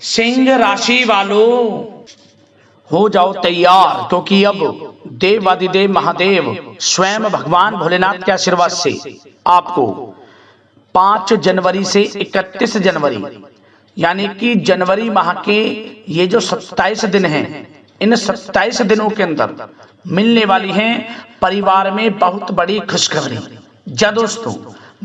सिंह राशि वालों हो जाओ तैयार, क्योंकि अब देवादिदेव महादेव स्वयं भगवान भोलेनाथ के आशीर्वाद से आपको 5 जनवरी से 31 जनवरी यानी कि जनवरी माह के ये जो 27 दिन हैं, इन 27 दिनों के अंदर मिलने वाली हैं परिवार में बहुत बड़ी खुशखबरी। जा दोस्तों,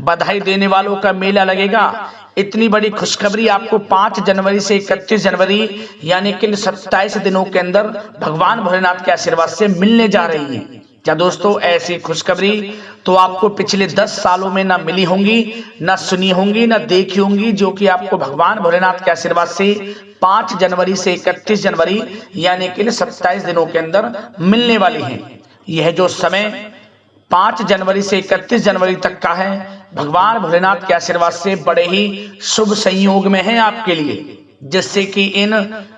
बधाई देने वालों का मेला लगेगा। इतनी बड़ी खुशखबरी आपको 5 जनवरी से 31 जनवरी यानी कि 27 दिनों के अंदर भगवान भोलेनाथ के आशीर्वाद से मिलने जा रही है। क्या दोस्तों, ऐसी खुशखबरी तो आपको पिछले 10 सालों में ना मिली होंगी, ना सुनी होंगी, ना देखी होंगी, जो कि आपको भगवान भोलेनाथ के आशीर्वाद से 5 जनवरी से 31 जनवरी यानी कि 27 दिनों के अंदर मिलने वाली है। यह जो समय 5 जनवरी से 31 जनवरी तक का है, भगवान भोलेनाथ के आशीर्वाद से बड़े ही शुभ संयोग में है आपके लिए, जिससे कि इन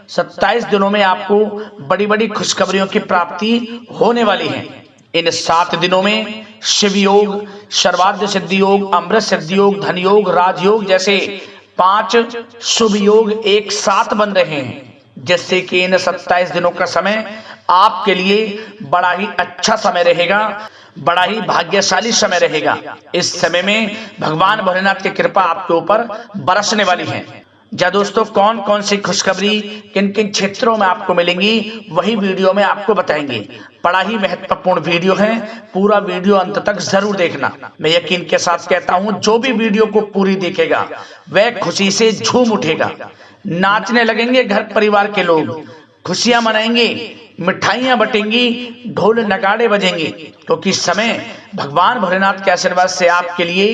27 दिनों में आपको बड़ी बड़ी खुशखबरियों की प्राप्ति होने वाली है। इन 7 दिनों में शिव योग, सर्वार्थ सिद्धि योग, अमृत सिद्धि योग, धन योग, राजयोग जैसे 5 शुभ योग एक साथ बन रहे हैं, जिससे कि इन 27 दिनों का समय आपके लिए बड़ा ही अच्छा समय रहेगा, बड़ा ही भाग्यशाली समय रहेगा। इस समय में भगवान भोलेनाथ की कृपा आपके ऊपर बरसने वाली है। जा दोस्तों, कौन कौन सी खुशखबरी किन किन क्षेत्रों में आपको मिलेंगी, वही वीडियो में आपको बताएंगे। बड़ा ही महत्वपूर्ण वीडियो है, पूरा वीडियो अंत तक जरूर देखना। मैं यकीन के साथ कहता हूं, जो भी वीडियो को पूरी देखेगा वह खुशी से झूम उठेगा, नाचने लगेंगे घर परिवार के लोग, खुशियां मनाएंगे, मिठाइयां बटेंगी, ढोल नगाड़े बजेंगे, क्योंकि समय भगवान भोलेनाथ के आशीर्वाद से आपके लिए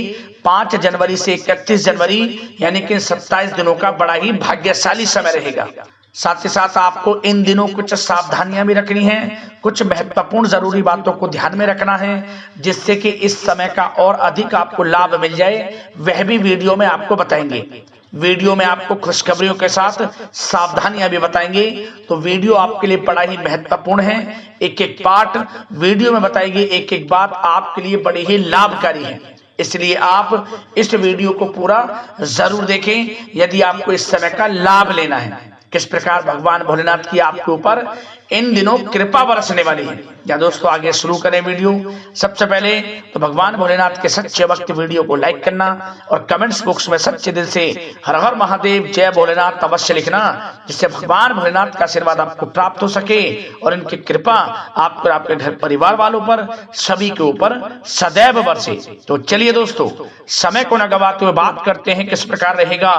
5 जनवरी से 31 जनवरी यानी कि 27 दिनों का बड़ा ही भाग्यशाली समय रहेगा। साथ ही साथ आपको इन दिनों कुछ सावधानियां भी रखनी है, कुछ महत्वपूर्ण जरूरी बातों को ध्यान में रखना है, जिससे कि इस समय का और अधिक आपको लाभ मिल जाए, वह भी वीडियो में आपको बताएंगे। वीडियो में आपको खुशखबरियों के साथ सावधानियां भी बताएंगे, तो वीडियो आपके लिए बड़ा ही महत्वपूर्ण है। एक एक पार्ट वीडियो में बताएगी, एक एक बात आपके लिए बड़ी ही लाभकारी है, इसलिए आप इस वीडियो को पूरा जरूर देखें यदि आपको इस समय का लाभ लेना है। किस प्रकार भगवान भोलेनाथ की आपके ऊपर इन दिनों कृपा बरसने वाली है। या दोस्तों, आगे शुरू करें वीडियो। सबसे पहले तो भगवान भोलेनाथ के सच्चे भक्त वीडियो को लाइक करना और कमेंट्स बॉक्स में सच्चे दिल से हर हर महादेव जय भोलेनाथ अवश्य लिखना, जिससे भगवान भोलेनाथ का आशीर्वाद आपको प्राप्त हो सके और इनकी कृपा आप पर, आपके घर परिवार वालों पर, सभी के ऊपर सदैव बरसे। तो चलिए दोस्तों, समय को न गवाते हुए बात करते हैं किस प्रकार रहेगा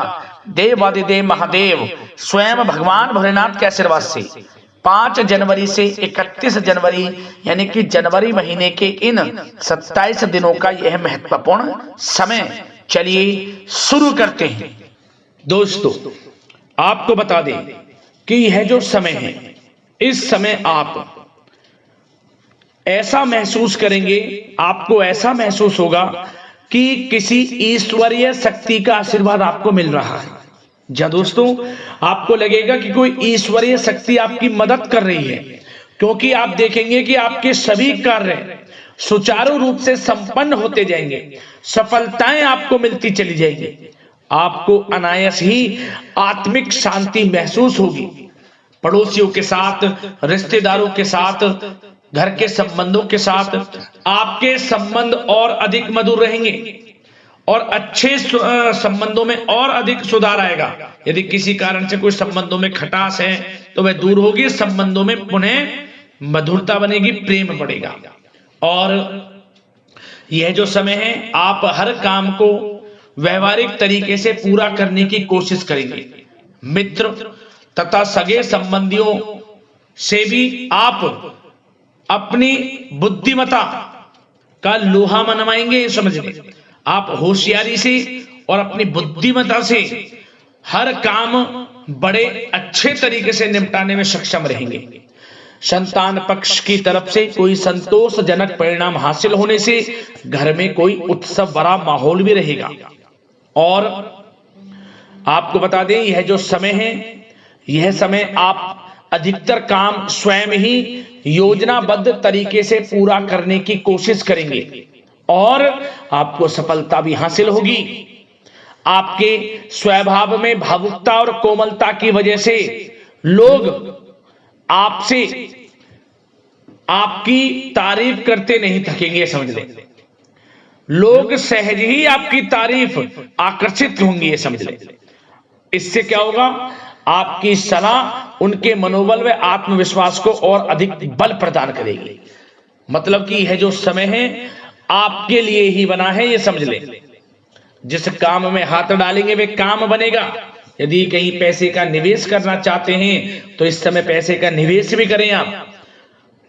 देवादिदेव महादेव स्वयं भगवान भोलेनाथ के आशीर्वाद से 5 जनवरी से 31 जनवरी यानी कि जनवरी महीने के इन 27 दिनों का यह महत्वपूर्ण समय। चलिए शुरू करते हैं। दोस्तों, आपको बता दें कि यह जो समय है, इस समय आप ऐसा महसूस करेंगे, आपको ऐसा महसूस होगा कि किसी ईश्वरीय शक्ति का आशीर्वाद आपको मिल रहा है। जा दोस्तों, आपको लगेगा कि कोई ईश्वरीय शक्ति आपकी मदद कर रही है, क्योंकि आप देखेंगे कि आपके सभी कार्य सुचारू रूप से संपन्न होते जाएंगे, सफलताएं आपको मिलती चली जाएंगी, आपको अनायास ही आत्मिक शांति महसूस होगी। पड़ोसियों के साथ, रिश्तेदारों के साथ, घर के संबंधों के साथ आपके संबंध और अधिक मधुर रहेंगे और अच्छे संबंधों में और अधिक सुधार आएगा। यदि किसी कारण से कोई संबंधों में खटास है तो वह दूर होगी, संबंधों में पुनः मधुरता बनेगी, प्रेम बढ़ेगा। और यह जो समय है, आप हर काम को व्यवहारिक तरीके से पूरा करने की कोशिश करेंगे। मित्र तथा सगे संबंधियों से भी आप अपनी बुद्धिमत्ता का लोहा मनवाएंगे। समझिए, आप होशियारी से और अपनी बुद्धिमत्ता से हर काम बड़े अच्छे तरीके से निपटाने में सक्षम रहेंगे। संतान पक्ष की तरफ से कोई संतोषजनक परिणाम हासिल होने से घर में कोई उत्सव भरा माहौल भी रहेगा। और आपको बता दें, यह जो समय है, यह समय आप अधिकतर काम स्वयं ही योजनाबद्ध तरीके से पूरा करने की कोशिश करेंगे और आपको सफलता भी हासिल होगी। आपके स्वभाव में भावुकता और कोमलता की वजह से लोग आपसे आपकी तारीफ करते नहीं थकेंगे, समझ लें। लोग सहज ही आपकी तारीफ आकर्षित होंगी, ये समझ लें। इससे क्या होगा, आपकी सलाह उनके मनोबल व आत्मविश्वास को और अधिक बल प्रदान करेगी। मतलब कि यह जो समय है आपके लिए ही बना है, ये समझ लें। जिस काम में हाथ डालेंगे वे काम बनेगा। यदि कहीं पैसे का निवेश करना चाहते हैं तो इस समय पैसे का निवेश भी करें आप।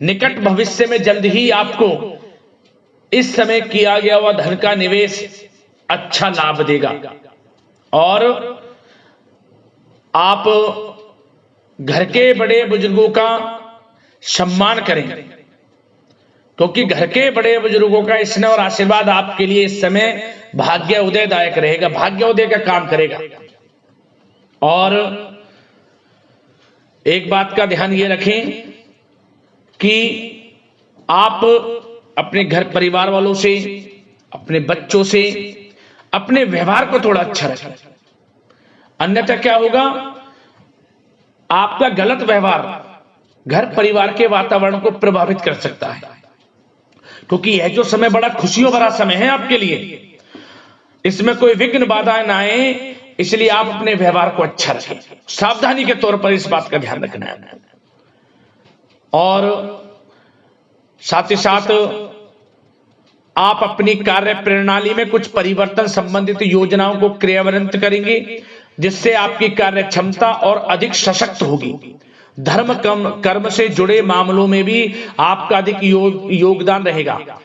निकट भविष्य में जल्द ही आपको इस समय किया गया हुआ धन का निवेश अच्छा लाभ देगा। और आप घर के बड़े बुजुर्गों का सम्मान करें, क्योंकि घर के बड़े बुजुर्गों का स्नेह और आशीर्वाद आपके लिए इस समय भाग्य उदयदायक रहेगा, भाग्य उदय का काम करेगा। और एक बात का ध्यान ये रखें कि आप अपने घर परिवार वालों से, अपने बच्चों से अपने व्यवहार को थोड़ा अच्छा रखें। अन्यथा क्या होगा, आपका गलत व्यवहार घर परिवार के वातावरण को प्रभावित कर सकता है। क्योंकि यह जो समय बड़ा खुशियों भरा समय है आपके लिए, इसमें कोई विघ्न बाधाएं ना आए, इसलिए आप अपने व्यवहार को अच्छा रखें। सावधानी के तौर पर इस बात का ध्यान रखना है। और साथ ही साथ आप अपनी कार्य प्रणाली में कुछ परिवर्तन संबंधित योजनाओं को क्रियान्वित करेंगे, जिससे आपकी कार्य क्षमता और अधिक सशक्त होगी। धर्म कर्म से जुड़े मामलों में भी आपका अधिक योगदान रहेगा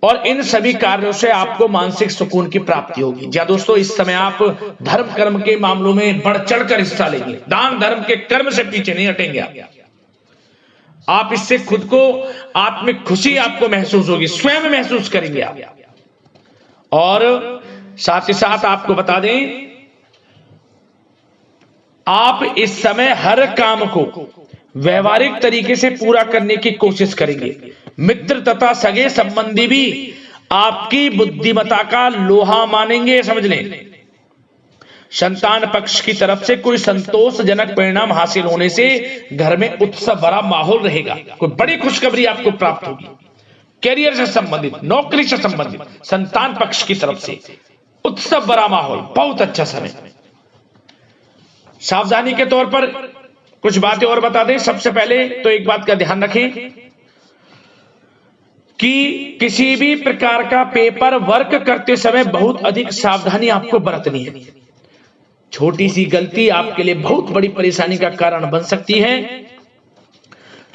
और इन सभी कार्यों से आपको मानसिक सुकून की प्राप्ति होगी। जी दोस्तों, इस समय आप धर्म कर्म के मामलों में बढ़ चढ़कर हिस्सा लेंगे। दान धर्म के कर्म से पीछे नहीं हटेंगे आप। इससे खुद को आत्मिक खुशी आपको महसूस होगी, स्वयं महसूस करेंगे आप। और साथ ही साथ आपको बता दें, आप इस समय हर काम को व्यवहारिक तरीके से पूरा करने की कोशिश करेंगे। मित्र तथा सगे संबंधी भी आपकी बुद्धिमत्ता का लोहा मानेंगे, समझ लें। संतान पक्ष की तरफ से कोई संतोषजनक परिणाम हासिल होने से घर में उत्सव भरा माहौल रहेगा। कोई बड़ी खुशखबरी आपको प्राप्त होगी। कैरियर से संबंधित, नौकरी से संबंधित, संतान पक्ष की तरफ से उत्सव भरा माहौल, बहुत अच्छा समय। सावधानी के तौर पर कुछ बातें और बता दें। सबसे पहले तो एक बात का ध्यान रखें कि किसी भी प्रकार का पेपर वर्क करते समय बहुत अधिक सावधानी आपको बरतनी है। छोटी सी गलती आपके लिए बहुत बड़ी परेशानी का कारण बन सकती है।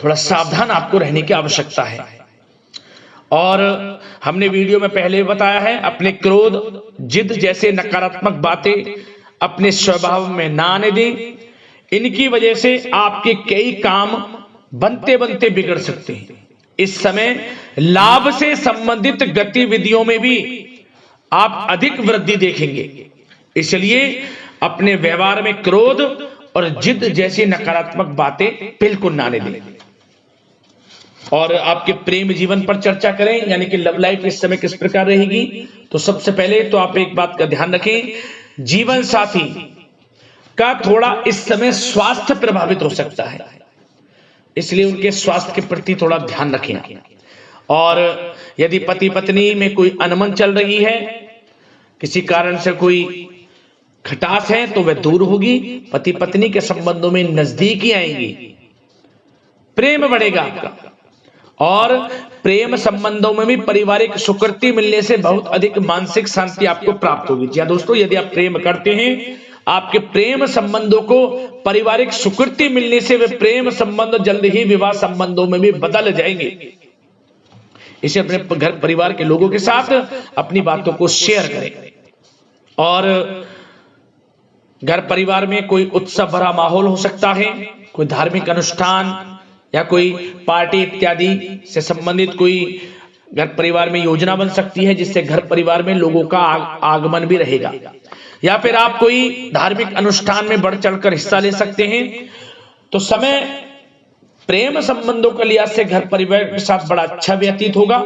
थोड़ा सावधान आपको रहने की आवश्यकता है। और हमने वीडियो में पहले बताया है, अपने क्रोध, जिद जैसे नकारात्मक बातें अपने स्वभाव में ना आने दें। इनकी वजह से आपके कई काम बनते बनते बिगड़ सकते हैं। इस समय लाभ से संबंधित गतिविधियों में भी आप अधिक वृद्धि देखेंगे। इसलिए अपने व्यवहार में क्रोध और जिद जैसी नकारात्मक बातें बिल्कुल ना आने दें। और आपके प्रेम जीवन पर चर्चा करें, यानी कि लव लाइफ इस समय किस प्रकार रहेगी। तो सबसे पहले तो आप एक बात का ध्यान रखें, जीवन साथी का थोड़ा इस समय स्वास्थ्य प्रभावित हो सकता है, इसलिए उनके स्वास्थ्य के प्रति थोड़ा ध्यान रखें। और यदि पति पत्नी में कोई अनबन चल रही है, किसी कारण से कोई खटास है, तो वह दूर होगी। पति पत्नी के संबंधों में नजदीकी आएंगी, प्रेम बढ़ेगा आपका। और प्रेम संबंधों में भी पारिवारिक स्वीकृति मिलने से बहुत अधिक मानसिक शांति आपको प्राप्त होगी। जी दोस्तों, यदि आप प्रेम करते हैं, आपके प्रेम संबंधों को पारिवारिक स्वीकृति मिलने से वे प्रेम संबंध जल्द ही विवाह संबंधों में भी बदल जाएंगे। इसे अपने घर परिवार के लोगों के साथ अपनी बातों को शेयर करें। और घर परिवार में कोई उत्सव भरा माहौल हो सकता है, कोई धार्मिक अनुष्ठान या कोई पार्टी इत्यादि से संबंधित कोई घर परिवार में योजना बन सकती है, जिससे घर परिवार में लोगों का आगमन भी रहेगा। या फिर आप कोई धार्मिक अनुष्ठान में बढ़ चढ़कर हिस्सा ले सकते हैं। तो समय प्रेम संबंधों के लिहाज से घर परिवार के साथ बड़ा अच्छा व्यतीत होगा।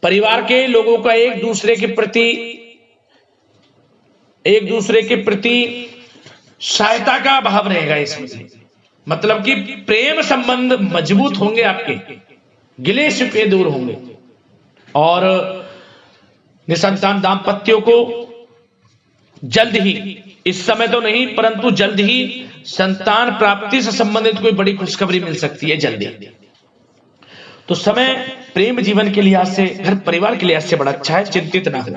परिवार के लोगों का एक दूसरे के प्रति एक दूसरे के प्रति सहायता का भाव रहेगा इसमें, मतलब कि प्रेम संबंध मजबूत होंगे, आपके गिले शिकवे दूर होंगे। और निसंतान दाम्पत्यों को जल्द ही, इस समय तो नहीं परंतु जल्द ही संतान प्राप्ति से संबंधित कोई बड़ी खुशखबरी मिल सकती है जल्दी। तो समय प्रेम जीवन के लिहाज से, घर परिवार के लिहाज से बड़ा अच्छा है, चिंतित ना हो।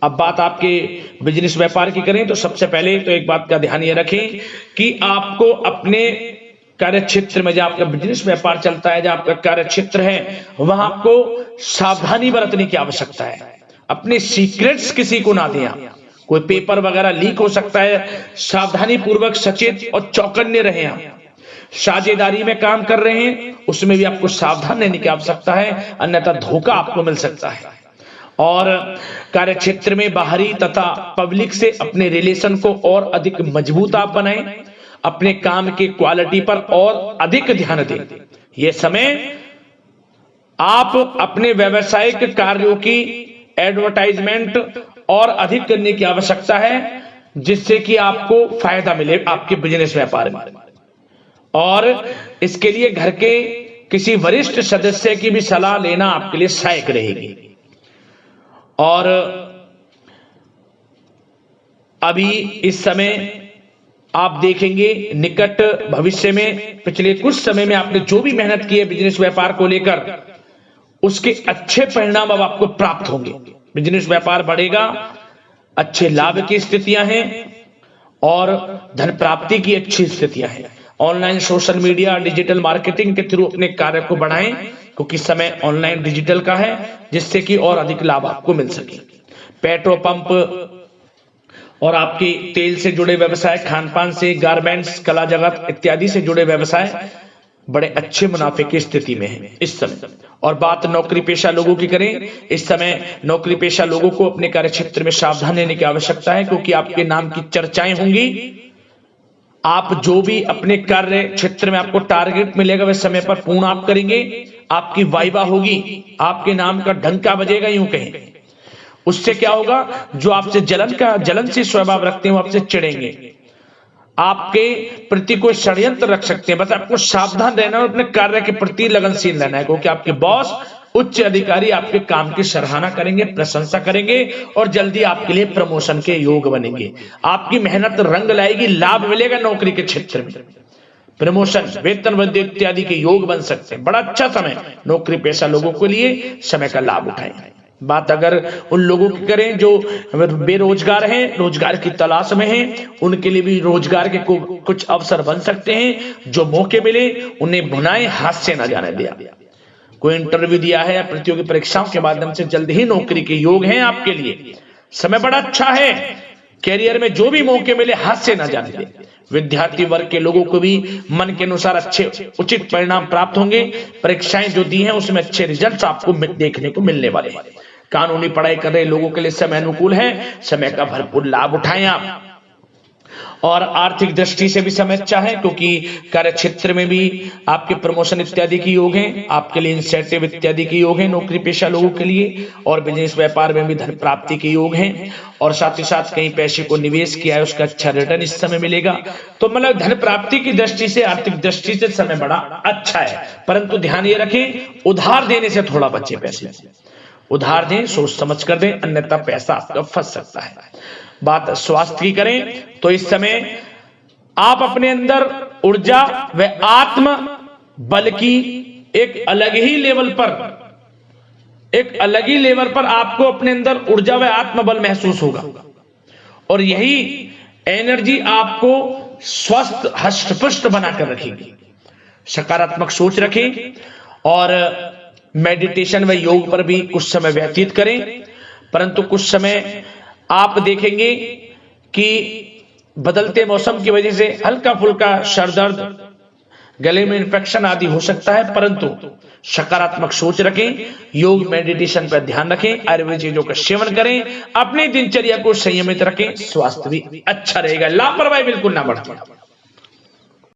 अब बात आपके बिजनेस व्यापार की करें तो सबसे पहले तो एक बात का ध्यान ये रखें कि आपको अपने कार्य क्षेत्र में, जहां आपका बिजनेस व्यापार चलता है, जहां आपका कार्य क्षेत्र है, वहां आपको सावधानी बरतने की आवश्यकता है। अपने सीक्रेट्स किसी को ना दें आप। कोई पेपर वगैरह लीक हो सकता है, सावधानी पूर्वक सचेत और चौकन्ने रहें आप। साझेदारी में काम कर रहे हैं उसमें भी आपको सावधान रहने की आवश्यकता है, अन्यथा धोखा आपको मिल सकता है। और कार्य क्षेत्र में बाहरी तथा पब्लिक से अपने रिलेशन को और अधिक मजबूत आप बनाएं। अपने काम की क्वालिटी पर और अधिक ध्यान दें। यह समय आप अपने व्यावसायिक कार्यों की एडवर्टाइजमेंट और अधिक करने की आवश्यकता है, जिससे कि आपको फायदा मिले आपके बिजनेस व्यापार में। और इसके लिए घर के किसी वरिष्ठ सदस्य की भी सलाह लेना आपके लिए सहायक रहेगी। और अभी इस समय आप देखेंगे निकट भविष्य में, पिछले कुछ समय में आपने जो भी मेहनत की है बिजनेस व्यापार को लेकर, उसके अच्छे परिणाम अब आपको प्राप्त होंगे। बिजनेस व्यापार बढ़ेगा, अच्छे लाभ की स्थितियां हैं और धन प्राप्ति की अच्छी स्थितियां हैं। Online social media digital marketing के थ्रू अपने कार्य को बढ़ाएं, क्योंकि समय ऑनलाइन डिजिटल का है, जिससे कि और अधिक लाभ आपको मिल सके। पेट्रोल पंप और आपके तेल से जुड़े व्यवसाय, खान पान से, गारमेंट्स, कला जगत इत्यादि से जुड़े व्यवसाय बड़े अच्छे मुनाफे की स्थिति में है इस समय। और बात नौकरी पेशा लोगों की करें, इस समय नौकरी पेशा लोगों को अपने कार्य क्षेत्र में सावधान रहने की आवश्यकता है, क्योंकि आपके नाम की चर्चाएं होंगी। आप जो भी अपने कार्य क्षेत्र में आपको टारगेट मिलेगा वह समय पर पूर्ण आप करेंगे। आपकी वाइवा होगी, आपके नाम का डंका बजेगा, यूं कहें। उससे क्या होगा, जो आपसे जलन से स्वभाव रखते हैं वो आपसे चिढ़ेंगे, आपके प्रति कोई षड्यंत्र रख सकते हैं। बस आपको सावधान रहना और अपने कार्य के प्रति लगनशील रहना है, क्योंकि आपके बॉस, उच्च अधिकारी आपके काम की सराहना करेंगे, प्रशंसा करेंगे और जल्दी आपके लिए प्रमोशन के योग बनेंगे। आपकी मेहनत रंग लाएगी, लाभ मिलेगा नौकरी के क्षेत्र में, प्रमोशन, वेतन वृद्धि इत्यादि के योग बन सकते हैं। बड़ा अच्छा समय नौकरी पेशा लोगों के लिए, समय का लाभ उठाएं। बात अगर उन लोगों की करें जो बेरोजगार हैं, रोजगार की तलाश में हैं, उनके लिए भी रोजगार के कुछ अवसर बन सकते हैं। जो मौके मिले उन्हें भुनाएं, हाथ से ना जाने दिया। कोई इंटरव्यू दिया है या प्रतियोगी परीक्षाओं के माध्यम से जल्द ही नौकरी के योग हैं आपके लिए। समय बड़ा अच्छा है, कैरियर में जो भी मौके मिले हाथ से ना जाने दें। विद्यार्थी वर्ग के लोगों को भी मन के अनुसार अच्छे उचित परिणाम प्राप्त होंगे। परीक्षाएं जो दी हैं उसमें अच्छे रिजल्ट्स आपको देखने को मिलने वाले हैं। कानूनी पढ़ाई कर रहे लोगों के लिए समय अनुकूल है, समय का भरपूर लाभ उठाएं आप। और आर्थिक दृष्टि से भी समय अच्छा है, क्योंकि कार्य क्षेत्र में भी आपके प्रमोशन इत्यादि के योग हैं, आपके लिए इंसेंटिव इत्यादि के योग हैं नौकरी पेशा लोगों के लिए। और बिजनेस व्यापार में भी धन प्राप्ति के योग हैं, और साथ ही साथ कहीं पैसे को निवेश किया है उसका अच्छा रिटर्न इस समय मिलेगा। तो मतलब धन प्राप्ति की दृष्टि से, आर्थिक दृष्टि से समय बड़ा अच्छा है। परंतु ध्यान ये रखें, उधार देने से थोड़ा बचे। पैसे उधार दें, सोच समझ कर दें, अन्यथा पैसा आपका फंस सकता है। बात स्वास्थ्य की करें तो इस समय आप अपने अंदर ऊर्जा व आत्म बल की एक अलग ही लेवल पर आपको अपने अंदर ऊर्जा व आत्म बल महसूस होगा। और यही एनर्जी आपको स्वस्थ हष्ट-पुष्ट बनाकर रखेगी। सकारात्मक सोच रखें और मेडिटेशन व योग पर भी कुछ समय व्यतीत करें। परंतु कुछ समय आप देखेंगे कि बदलते मौसम की वजह से हल्का फुल्का सर दर्द, गले में इंफेक्शन आदि हो सकता है, परंतु सकारात्मक सोच रखें, योग मेडिटेशन पर ध्यान रखें, आयुर्वेद चीजों का सेवन करें, अपनी दिनचर्या को संयमित रखें, स्वास्थ्य भी अच्छा रहेगा। लापरवाही बिल्कुल ना बरतें।